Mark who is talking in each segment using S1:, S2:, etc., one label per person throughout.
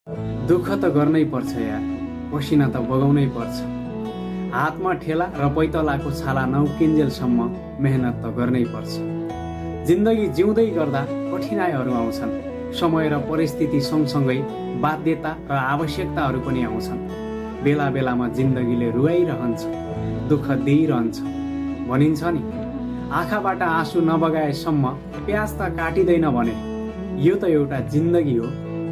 S1: दुःख त गर्नै पर्छ यार, पसिना त बगाउनै पर्छ। हातमा ठेला र पैतलाको छाला नउकिन्जेलसम्म मेहनत त गर्नै पर्छ। जिन्दगी जिउँदै गर्दा कठिनाइहरू आउँछन्। समय र परिस्थिति सँगसँगै बाध्यता र आवश्यकताहरू पनि आउँछन्। बेला बेलामा जिन्दगीले रुवाइरहन्छ, दुःख दिइरहन्छ। भनिन्छ नि, आँखाबाट आँसु नबगाएसम्म प्याज त काटिँदैन भने। यो त एउटा जिन्दगी हो।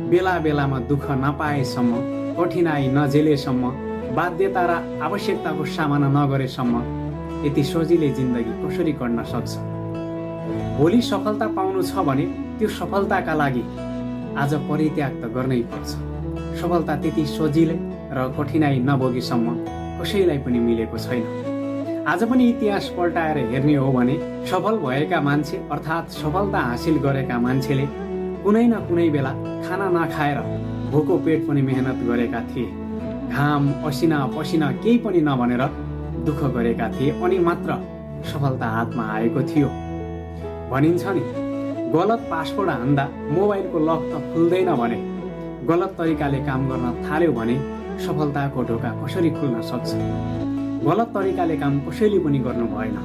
S1: बेला बेलामा दुःख नपाएसम्म, कठिनाइ नझेलेसम्म, बाध्यता र आवश्यकताको सामना नगरेसम्म यति सजिलै जिन्दगी कसरी कट्न सक्छ? भोलि सफलता पाउनु छ भने त्यो सफलताका लागि आज परित्याग त गर्नै पर्छ। सफलता त्यति सजिलै र कठिनाइ नभोगेसम्म कसैलाई पनि मिलेको छैन। आज पनि इतिहास पल्टाएर हेर्ने हो भने सफल भएका मान्छे अर्थात् सफलता हासिल गरेका मान्छेले कुनै न कुनै बेला खाना नखाएर भोको पेट पनि मेहनत गरेका थिए। घाम असिना पसिना केही पनि नभनेर दुःख गरेका थिए अनि मात्र सफलता हातमा आएको थियो। भनिन्छ नि, गलत पासवर्ड हान्दा मोबाइलको लक त खुल्दैन भने गलत तरिकाले काम गर्न थाल्यो भने सफलताको ढोका कसरी खुल्न सक्छ? गलत तरिकाले काम कसैले पनि गर्नु भएन।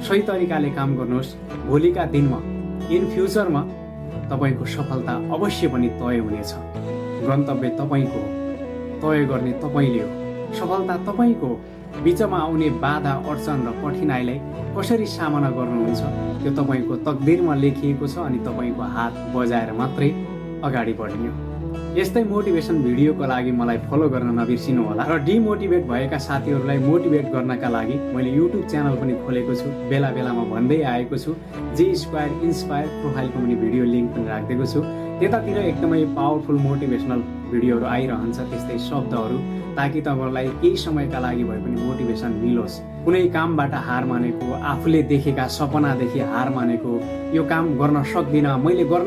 S1: सही तरिकाले काम गर्नुहोस्। भोलिका दिनमा इन फ्युचरमा तपाईँको सफलता अवश्य पनि तय हुनेछ। गन्तव्य तपाईँको हो, तय गर्ने तपाईँले हो, सफलता तपाईँको हो। बिचमा आउने बाधा अडचन र कठिनाइलाई कसरी सामना गर्नुहुन्छ त्यो तपाईँको तकदिरमा लेखिएको छ अनि तपाईँको हात बजाएर मात्रै अगाडि बढ्ने हो। यस्तै मोटिभेसन भिडियोको लागि मलाई फलो गर्न नबिर्सिनु होला र डिमोटिभेट भएका साथीहरूलाई मोटिभेट गर्नका लागि मैले युट्युब च्यानल पनि खोलेको छु। बेला बेलामा भन्दै आएको छु। जे स्क्वायर इन्स्पायर प्रोफाइलको पनि भिडियो लिङ्क पनि राखिदिएको छु। त्यतातिर एकदमै पावरफुल मोटिभेसनल भिडियोहरू आइरहन्छ, त्यस्तै शब्दहरू, ताकि तपाईँलाई केही समयका लागि भए पनि मोटिभेसन मिलोस्। कुनै कामबाट हार मानेको, आफूले देखेका सपनादेखि हार मानेको, यो काम गर्न सक्दिनँ, मैले गर्नै